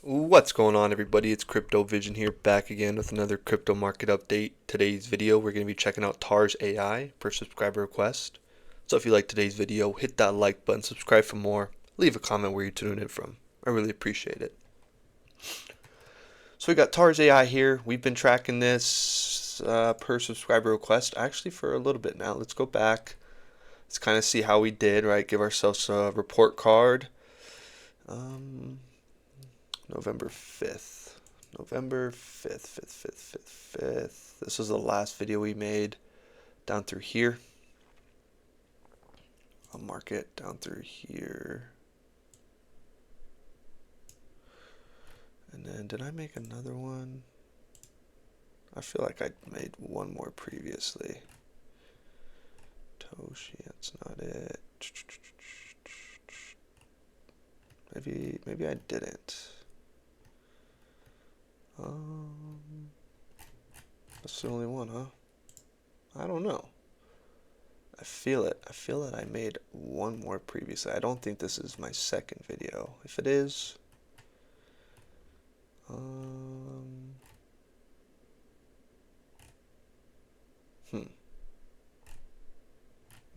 What's going on, everybody? It's CryptoVision here, back again with another crypto market update. Today's video, we're going to be checking out TARSAI per subscriber request. So if you like today's video, hit that like button, subscribe for more, leave a comment where you're tuning in from. I really appreciate it. So we got TARSAI here. We've been tracking this per subscriber request actually for a little bit now. Let's go back. Let's kind of see how we did, right? Give ourselves a report card. Um, November 5th. November 5th, 5th, 5th, 5th, 5th. This is the last video we made down through here. I'll mark it down through here. And then did I make another one? I feel like I made one more previously. Toshi, that's not it. Maybe I didn't. That's the only one, huh? I don't know. I feel it. I feel that I made one more previously. I don't think this is my second video. If it is,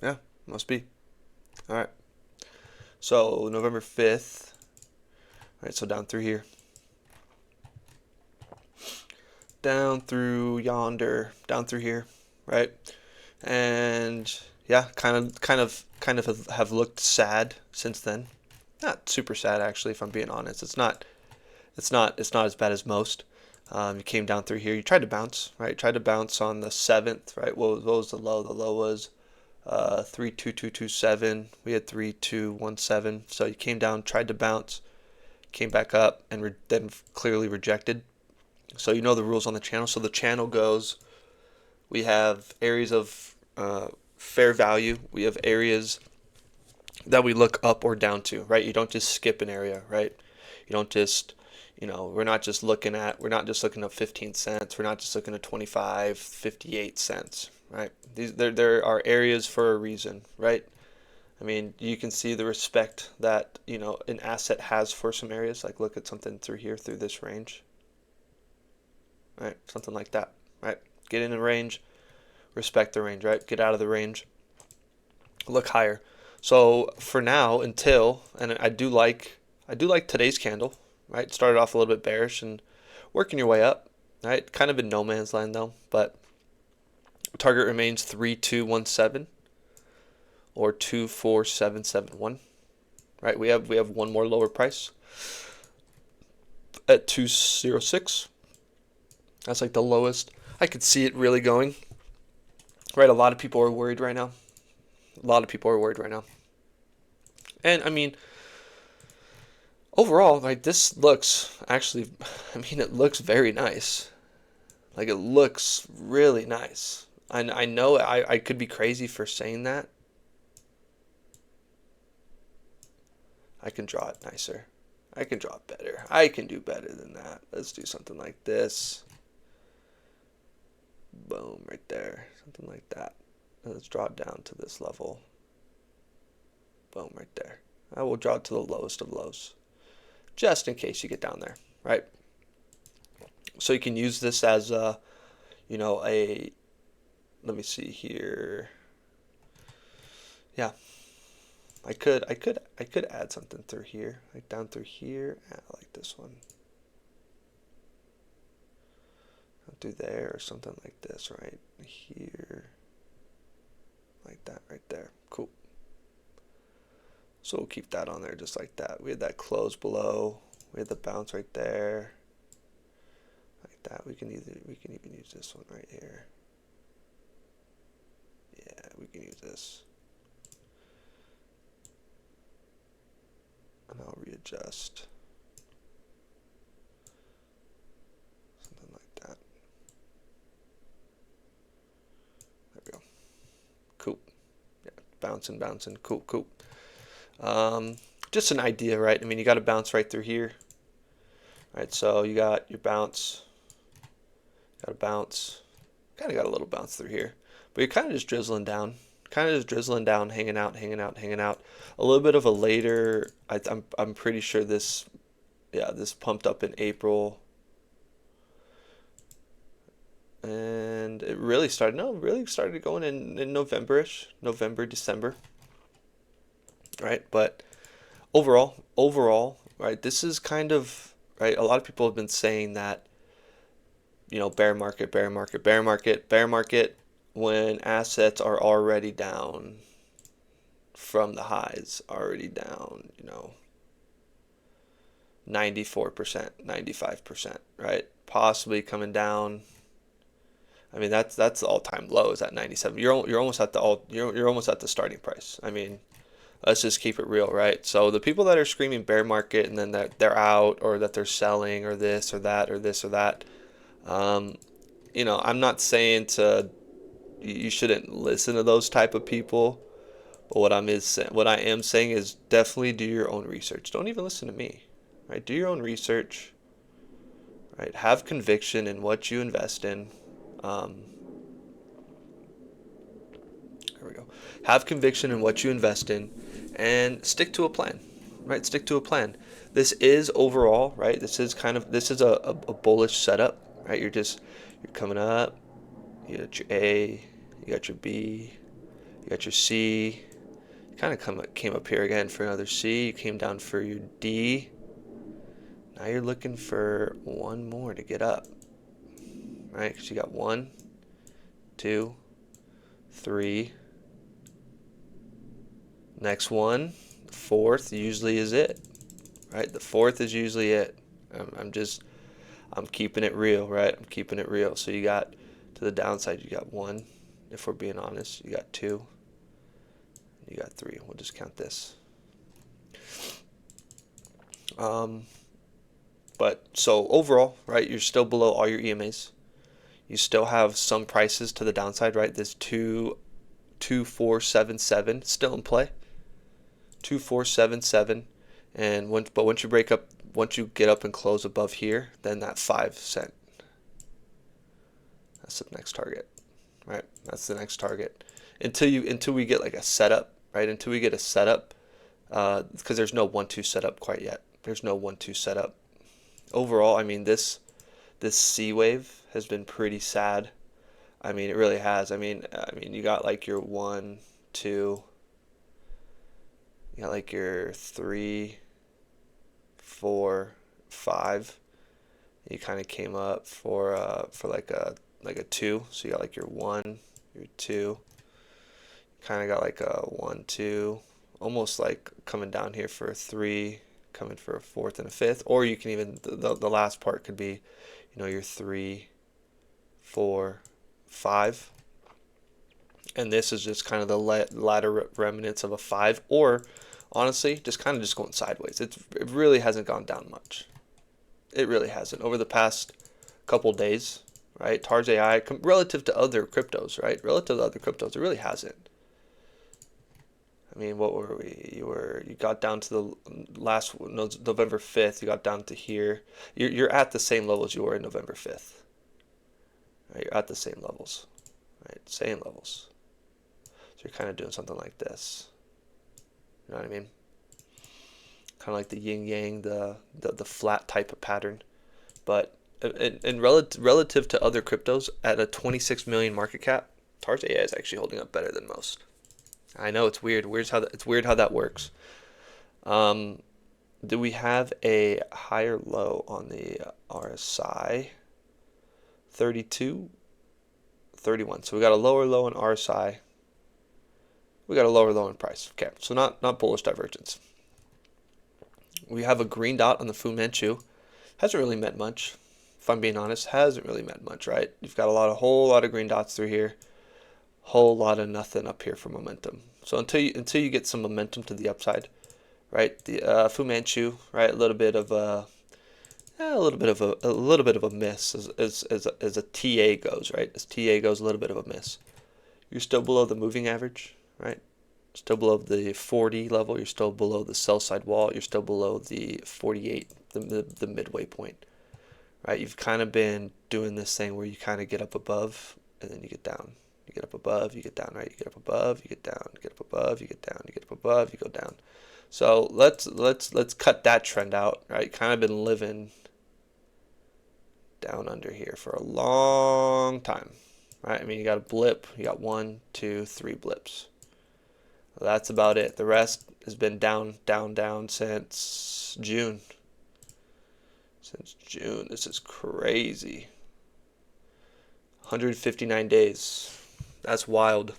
yeah, must be. All right. So November 5th. All right, so down through here. Down through yonder, down through here, right? And yeah, kind of have looked sad since then. Not super sad actually, if I'm being honest. It's not as bad as most. You came down through here. You tried to bounce, right? Tried to bounce on the 7th, right? What was the low? The low was 32227. We had 3217. So you came down, tried to bounce, came back up, and then clearly rejected. So you know the rules on the channel. So the channel goes, we have areas of fair value. We have areas that we look up or down to, right? You don't just skip an area, right? You don't just, we're not just looking at 15 cents. We're not just looking at 25, 58 cents, right? There are areas for a reason, right? I mean, you can see the respect that, an asset has for some areas. Like look at something through here, through this range, right? Something like that, right? Get in the range, respect the range, right? Get out of the range, look higher. So for now, and I do like today's candle, right? Started off a little bit bearish and working your way up, right? Kind of in no man's land though, but target remains 3217 or 24771, right? We have one more lower price at 206. That's like the lowest. I could see it really going, right? A lot of people are worried right now. And I mean, overall, like this looks actually, it looks very nice. Like it looks really nice. I know I could be crazy for saying that. I can draw it nicer. I can draw it better. I can do better than that. Let's do something like this. Boom, right there. Something like that. Let's draw it down to this level. Boom, right there. I will draw it to the lowest of lows, just in case you get down there, right? So you can use this as a, let me see here. Yeah, I could add something through here, like down through here. I like this one. I'll do there or something like this, right here, like that, right there. Cool. So we'll keep that on there just like that. We had that close below. We had the bounce right there, like that. We can even use this one right here. Yeah, we can use this. And I'll readjust. Something like that. There we go. Cool. Yeah, bouncing. Cool. Just an idea, right? I mean, you got to bounce right through here. Right, so you got your bounce. Got a bounce. Kind of got a little bounce through here. But you're kind of just drizzling down. Hanging out. A little bit of a later, I'm pretty sure this Yeah, this pumped up in April, and it really started. No, really started going in November-ish, November, December, right? But overall, right? This is kind of right. A lot of people have been saying that, bear market, bear market, bear market, bear market, when assets are already down from the highs, already down, 94%, 95%, right? Possibly coming down. I mean, that's the all-time low is at 97. You're almost at you're almost at the starting price. I mean, let's just keep it real, right? So the people that are screaming bear market and then that they're out or that they're selling or this or that or this or that, um, I'm not saying you shouldn't listen to those type of people, but what I am saying is definitely do your own research. Don't even listen to me, right? Do your own research, right? Have conviction in what you invest in. Um, there we go. Have conviction in what you invest in, and stick to a plan, right? Stick to a plan. This is overall, right? This is a bullish setup, right? You're coming up. You got your A, you got your B, you got your C. You kind of came up here again for another C. You came down for your D. Now you're looking for one more to get up, right? Because you got 1, 2, 3. Next one, the fourth usually is it, right? The fourth is usually it. I'm keeping it real, right? I'm keeping it real. So you got to the downside, you got 1. If we're being honest, you got 2. You got 3. We'll just count this. But so overall, right, you're still below all your EMAs. You still have some prices to the downside, right? This 22477 still in play. 2477, and once you get up and close above here, then that 5 cent. That's the next target, right? That's the next target. Until we get like a setup, right? Until we get a setup, because there's no 1-2 setup quite yet. There's no 1-2 setup. Overall, I mean this C wave has been pretty sad. I mean, it really has. I mean, you got like your 1, 2. You got like your 3, 4, 5. You kind of came up for like a 2. So you got like your 1, your 2. Kind of got like a 1, 2. Almost like coming down here for a 3, coming for a fourth and a fifth. Or you can even the last part could be, your 3, 4, 5. And this is just kind of the latter remnants of a 5, or honestly just kind of just going sideways. It really hasn't gone down much. It really hasn't over the past couple days, right? TARSAI relative to other cryptos, right? Relative to other cryptos, it really hasn't. I mean, what were we? You got down to the last November 5th. You got down to here. You're at the same levels you were in November 5th. Right? You're at the same levels, right? Same levels. So you're kind of doing something like this. You know what I mean? Kind of like the yin yang, the flat type of pattern. But in relative to other cryptos, at a 26 million market cap, TARSAI is actually holding up better than most. I know it's weird. It's weird how that works. Do we have a higher low on the RSI? 32, 31. So we got a lower low on RSI. We got a lower low in price. Okay, so not bullish divergence. We have a green dot on the Fu Manchu. Hasn't really meant much, if I'm being honest. Hasn't really meant much, right? You've got a whole lot of green dots through here. Whole lot of nothing up here for momentum. So until you get some momentum to the upside, right? The Fu Manchu, right? A little bit of a miss as a TA goes, right? As TA goes, a little bit of a miss. You're still below the moving average, right? Still below the 40 level. You're still below the sell side wall. You're still below the 48, the midway point, right? You've kind of been doing this thing where you kind of get up above and then you get down. You get up above, you get down, right? You get up above, you get down, you get up above, you get down, you get up above, you go down. So let's cut that trend out, right? Kind of been living down under here for a long time, right? I mean, you got a blip, you got 1, 2, 3 blips. Well, that's about it. The rest has been down, down, down since June. Since June. This is crazy. 159 days. That's wild.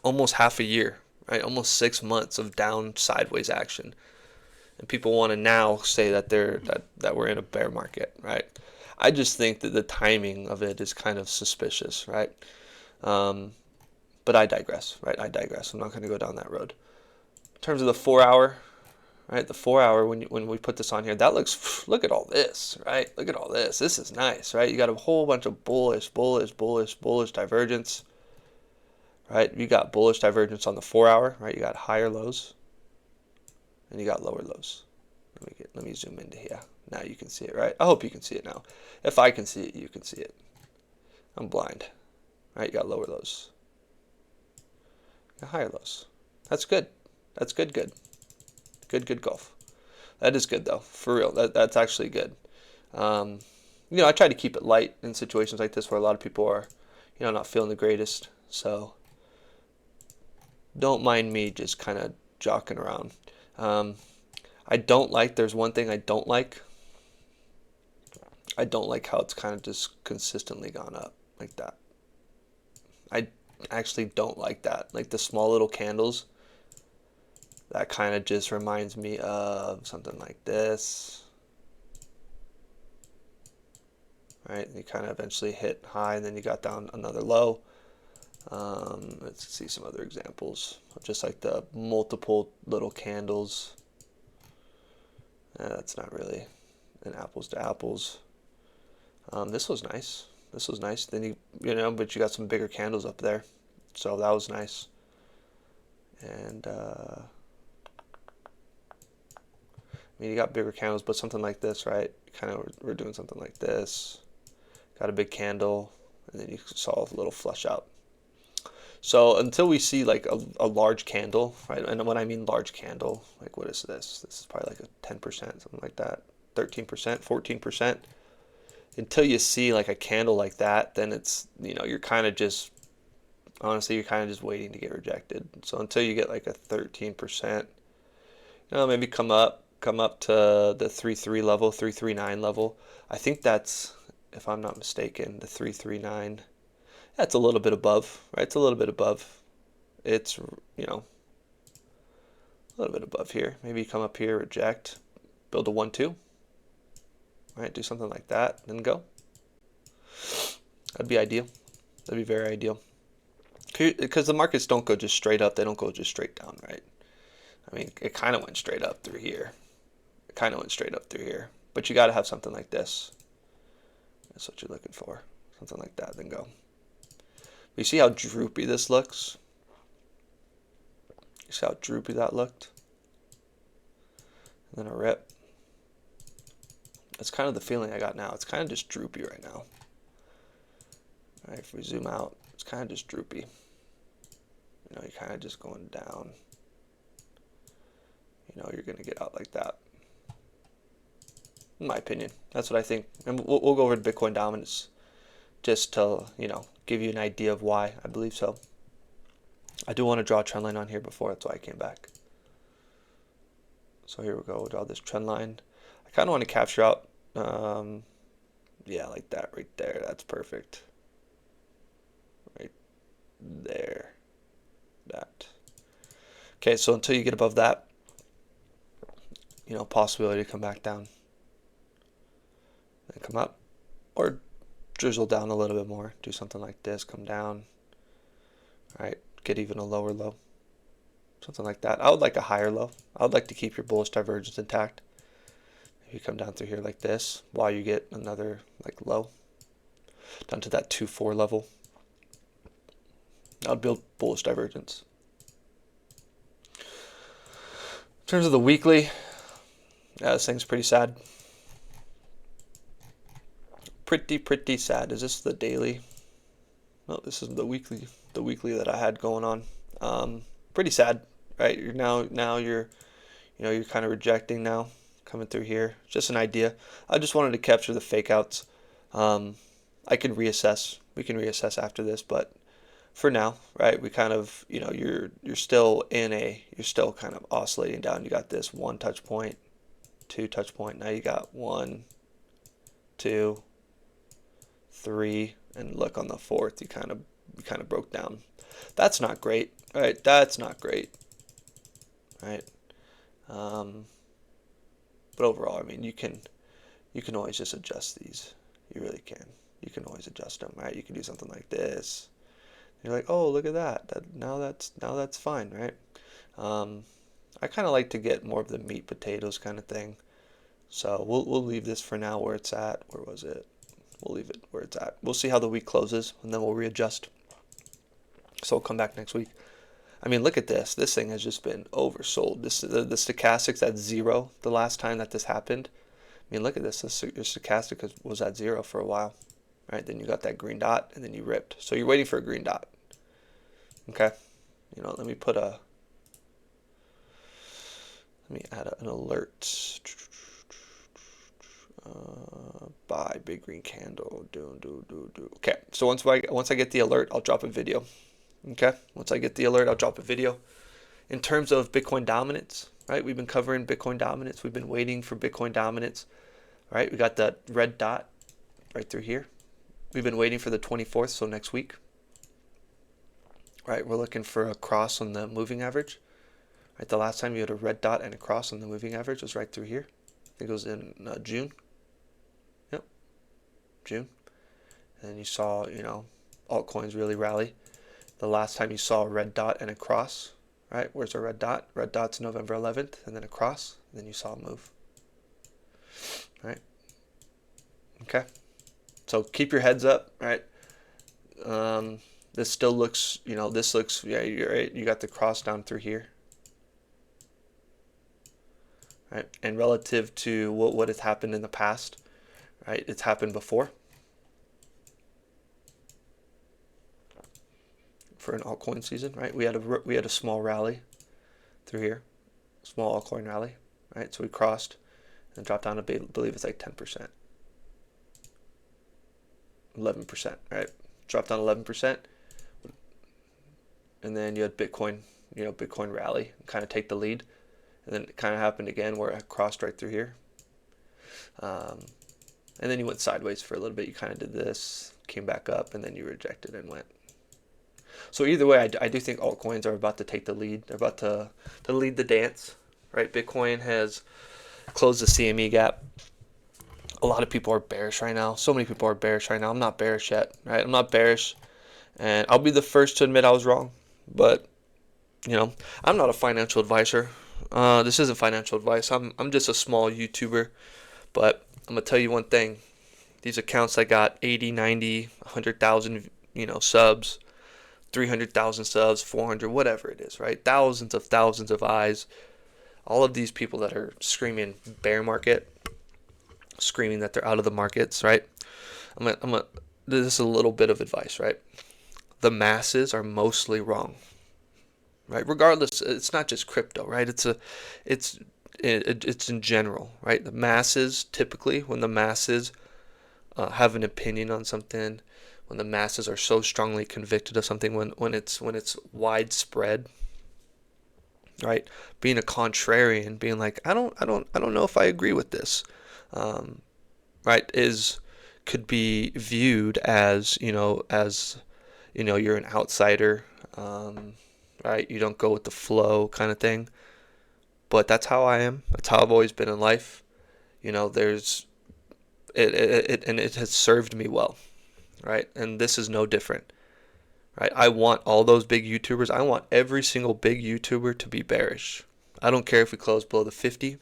Almost half a year, right? Almost 6 months of down sideways action. And people want to now say that that we're in a bear market, right? I just think that the timing of it is kind of suspicious, right? But I digress, right? I digress. I'm not going to go down that road. In terms of the 4-hour, right? The 4-hour, when we put this on here, that looks, look at all this, right? Look at all this. This is nice, right? You got a whole bunch of bullish divergence, right? You got bullish divergence on the 4-hour, right? You got higher lows, and you got lower lows. Let me zoom into here. Now you can see it, right? I hope you can see it now. If I can see it, you can see it. I'm blind, right? You got lower lows. You got higher lows. That's good. That's good. Good golf. That is good though, for real. That's actually good. I try to keep it light in situations like this where a lot of people are, not feeling the greatest. So don't mind me just kind of jockeying around. There's one thing I don't like. I don't like how it's kind of just consistently gone up like that. I actually don't like that. Like the small little candles, that kind of just reminds me of something like this. Right? You kind of eventually hit high and then you got down another low. Let's see some other examples of just like the multiple little candles. That's not really an apples to apples. This was nice. This was nice. Then but you got some bigger candles up there, so that was nice. And you got bigger candles, but something like this, right? We're doing something like this. Got a big candle, and then you saw a little flush out. So until we see like a large candle, right? And when I mean large candle, like what is this? This is probably like a 10%, something like that, 13%, 14%. Until you see like a candle like that, then it's, you're kind of just, honestly, you're kind of just waiting to get rejected. So until you get like a 13%, maybe come up to the 3.3 level, 3.39 level. I think that's, if I'm not mistaken, the 3.39. That's a little bit above, right? It's a little bit above. It's, a little bit above here. Maybe you come up here, reject, build a 1-2. Right, do something like that, then go. That'd be ideal. That'd be very ideal. Because the markets don't go just straight up. They don't go just straight down, right? I mean, it kind of went straight up through here. But you got to have something like this. That's what you're looking for. Something like that, then go. You see how droopy this looks? You see how droopy that looked? And then a rip. That's kind of the feeling I got now. It's kind of just droopy right now. All right, if we zoom out, it's kind of just droopy. You're kind of just going down. You're going to get out like that. In my opinion, that's what I think. And we'll go over to Bitcoin dominance just to, give you an idea of why I believe so. I do want to draw a trend line on here before. That's why I came back. So here we go. We'll draw this trend line. I kind of want to capture out, yeah, like that right there. That's perfect. Right there. That. Okay, so until you get above that, possibility to come back down. Then come up. Or drizzle down a little bit more. Do something like this. Come down. All right, get even a lower low. Something like that. I would like a higher low. I would like to keep your bullish divergence intact. If you come down through here like this, while you get another like low, down to that 2-4 level, I would build bullish divergence. In terms of the weekly, yeah, this thing's pretty sad. Pretty sad. Is this the daily? No, this is the weekly that I had going on. Pretty sad. right? You're you're kind of rejecting now, coming through here. Just an idea. I just wanted to capture the fake outs. Um, I can reassess. We can reassess after this, but for now, right? We kind of, you're still you're still kind of oscillating down. You got this one touch point, two touch point. Now you got one, two, three, and look on the fourth. You kind of broke down. That's not great, right? That's not great, right? Um, but overall, I mean, you can always just adjust these. You really can. You can always adjust them, right? You can do something like this. You're like, oh, look at that. Now that's fine, right? Um, I kind of like to get more of the meat potatoes kind of thing. So we'll leave this for now where it's at. Where was it? We'll leave it where it's at. We'll see how the week closes, and then we'll readjust. So we'll come back next week. I mean, look at this. This thing has just been oversold. The stochastics at 0 the last time that this happened. I mean, look at this. Your stochastic was at 0 for a while, right? Then you got that green dot, and then you ripped. So you're waiting for a green dot. Okay. Let me add an alert. Buy big green candle. Do. Okay. So once I get the alert, I'll drop a video. Okay. Once I get the alert, I'll drop a video. In terms of Bitcoin dominance, right? We've been covering Bitcoin dominance. We've been waiting for Bitcoin dominance, right? We got that red dot right through here. We've been waiting for the 24th, so next week. Right, we're looking for a cross on the moving average. Right, the last time you had a red dot and a cross on the moving average was right through here. I think it was in June. Yep, June. And you saw, altcoins really rally. The last time you saw a red dot and a cross, right? Where's our red dot? Red dot's November 11th, and then a cross, and then you saw a move. Right? Okay. So keep your heads up, right? This still looks, yeah, you're right. You got the cross down through here. Right? And relative to what has happened in the past, right? It's happened before. For an altcoin season, right? We had a small rally through here, small altcoin rally, right? So we crossed and dropped down to believe it's like 10%, 11%, right? Dropped down 11%, and then you had Bitcoin, Bitcoin rally, kind of take the lead, and then it kind of happened again where it crossed right through here, and then you went sideways for a little bit. You kind of did this, came back up, and then you rejected and went. So either way, I do think altcoins are about to take the lead. They're about to lead the dance, right? Bitcoin has closed the CME gap. A lot of people are bearish right now. So many people are bearish right now. I'm not bearish yet, right? I'm not bearish, and I'll be the first to admit I was wrong. But I'm not a financial advisor. This isn't financial advice. I'm just a small YouTuber. But I'm gonna tell you one thing: these accounts that got 80, 90, 100,000, subs. 300,000 subs, 400, whatever it is, right? Thousands of eyes. All of these people that are screaming bear market, screaming that they're out of the markets, right? This is a little bit of advice, right? The masses are mostly wrong, right? Regardless, it's not just crypto, right? It's in general, right? The masses, typically, when the masses have an opinion on something, when the masses are so strongly convicted of something, when it's widespread, right? Being a contrarian, being like, I don't know if I agree with this, right? Could be viewed as you're an outsider, right? You don't go with the flow kind of thing. But that's how I am. That's how I've always been in life. There's and it has served me well. Right? And this is no different, right? I want all those big YouTubers. I want every single big YouTuber to be bearish. I don't care if we close below the 50.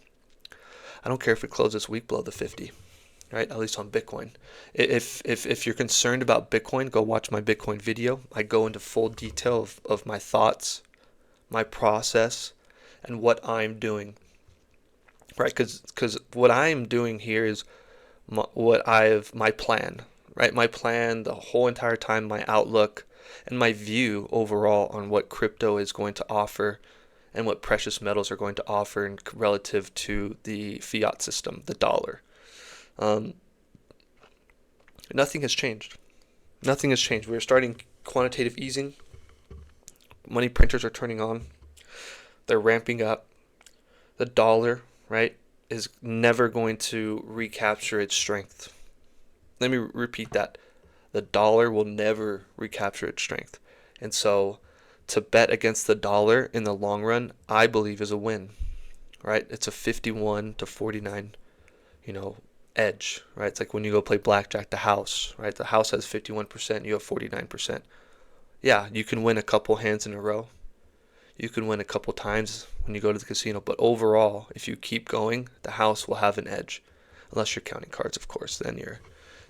I don't care if we close this week below the 50, right? At least on Bitcoin. If you're concerned about Bitcoin, go watch my Bitcoin video. I go into full detail of my thoughts, my process, and what I'm doing, right? Because what I'm doing here is my plan. Right, my plan the whole entire time, my outlook, and my view overall on what crypto is going to offer and what precious metals are going to offer in relative to the fiat system, the dollar. Um, Nothing has changed. Nothing has changed. We're starting quantitative easing. Money printers are turning on. They're ramping up. The dollar, right, is never going to recapture its strength. Let me repeat that. The dollar will never recapture its strength. And so to bet against the dollar in the long run, I believe is a win, right? It's a 51 to 49, edge, right? It's like when you go play blackjack, the house, right? The house has 51%, you have 49%. Yeah, you can win a couple hands in a row. You can win a couple times when you go to the casino, but overall, if you keep going, the house will have an edge. Unless you're counting cards, of course, then you're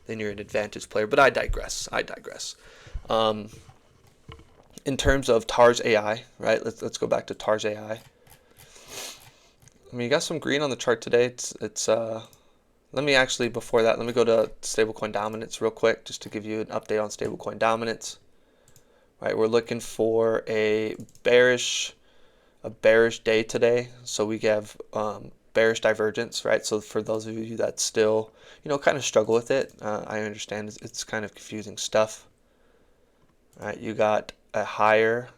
an advantage player. But I digress. Um, in terms of TARSAI, right? Let's go back to TARSAI. I mean, you got some green on the chart today. It's let me actually, before that, let me go to stablecoin dominance real quick, just to give you an update on stablecoin dominance. Right, we're looking for a bearish day today, so we have bearish divergence, right? So for those of you that still, kind of struggle with it, I understand it's kind of confusing stuff. Right, you got a higher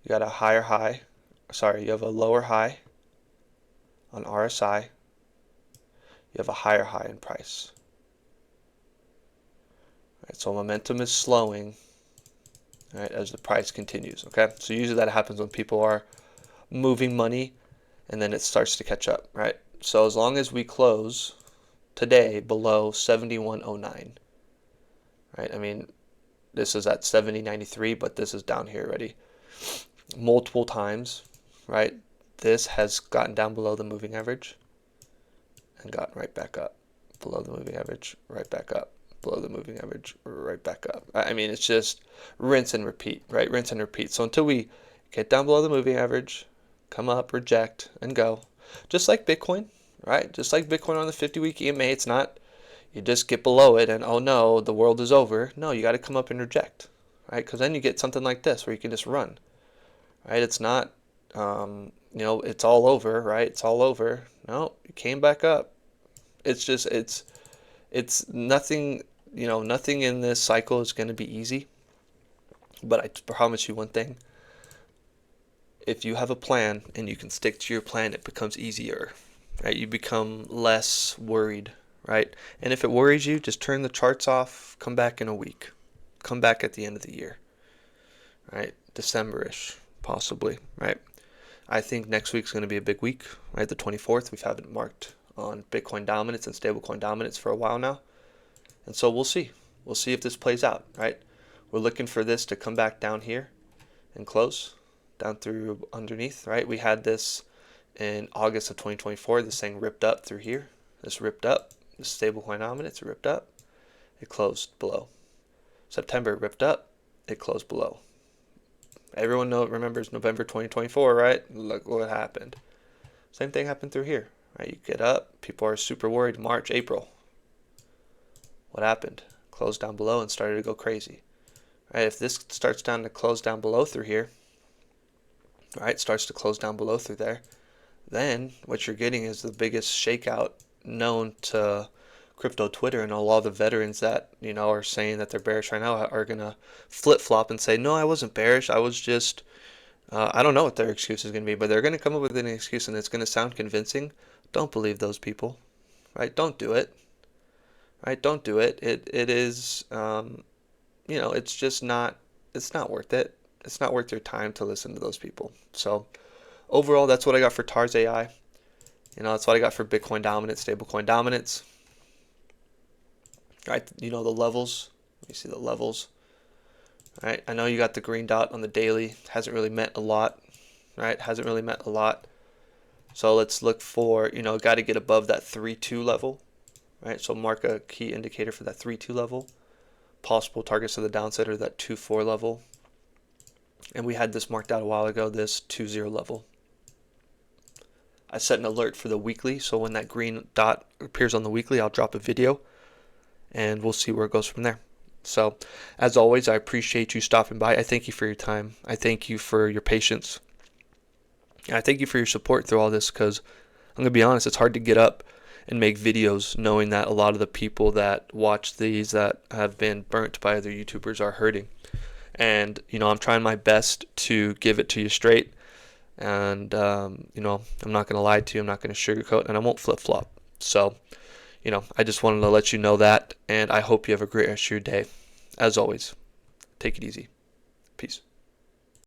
high. Sorry, you have a lower high on RSI. You have a higher high in price. Right, so momentum is slowing, right, as the price continues. Okay, so usually that happens when people are moving money, and then it starts to catch up, right? So as long as we close today below 71.09, right? I mean, this is at 70.93, but this is down here already multiple times, right? This has gotten down below the moving average and gotten right back up below the moving average, right back up below the moving average, right back up. I mean, it's just rinse and repeat, right? Rinse and repeat. So until we get down below the moving average, come up, reject, and go. Just like Bitcoin, right? Just like Bitcoin on the 50-week EMA, it's not you just get below it and, oh no, the world is over. No, you got to come up and reject, right? Because then you get something like this where you can just run, right? It's not, it's all over, right? It's all over. No, you came back up. It's just, it's nothing, nothing in this cycle is going to be easy. But I promise you one thing. If you have a plan and you can stick to your plan, it becomes easier, right? You become less worried, right? And if it worries you, just turn the charts off, come back in a week. Come back at the end of the year, right? December-ish, possibly, right? I think next week's going to be a big week, right? The 24th, we've had it marked on Bitcoin dominance and stablecoin dominance for a while now. And so we'll see. We'll see if this plays out, right? We're looking for this to come back down here and close down through underneath, right? We had this in August of 2024. This thing ripped up through here. This ripped up. This stablecoin dominance ripped up. It closed below. September ripped up. It closed below. Everyone remembers November 2024, right? Look what happened. Same thing happened through here, right? You get up. People are super worried. March, April. What happened? Closed down below and started to go crazy. Right? If this starts down to close down below through here, right, starts to close down below through there, then what you're getting is the biggest shakeout known to crypto Twitter, and a lot of the veterans that are saying that they're bearish right now are gonna flip-flop and say, no, I wasn't bearish, I was just I don't know what their excuse is going to be, but they're going to come up with an excuse and it's going to sound convincing. Don't believe those people, right? Don't do it, right? Don't do it. It is it's just not, it's not worth it. It's not worth your time to listen to those people. So overall, that's what I got for TARSAI. That's what I got for Bitcoin dominance, stablecoin dominance. Right, the levels. Let me see the levels. Right, I know you got the green dot on the daily. Hasn't really meant a lot. Right, hasn't really meant a lot. So let's look for, got to get above that 3.2 level. Right, so mark a key indicator for that 3.2 level. Possible targets to the downside are that 2.4 level. And we had this marked out a while ago, this 2.0 level. I set an alert for the weekly, so when that green dot appears on the weekly, I'll drop a video and we'll see where it goes from there. So, as always, I appreciate you stopping by. I thank you for your time. I thank you for your patience. And I thank you for your support through all this, because I'm going to be honest, it's hard to get up and make videos knowing that a lot of the people that watch these that have been burnt by other YouTubers are hurting. And, I'm trying my best to give it to you straight. And, I'm not going to lie to you. I'm not going to sugarcoat, and I won't flip-flop. So, I just wanted to let you know that, and I hope you have a great rest of your day. As always, take it easy. Peace.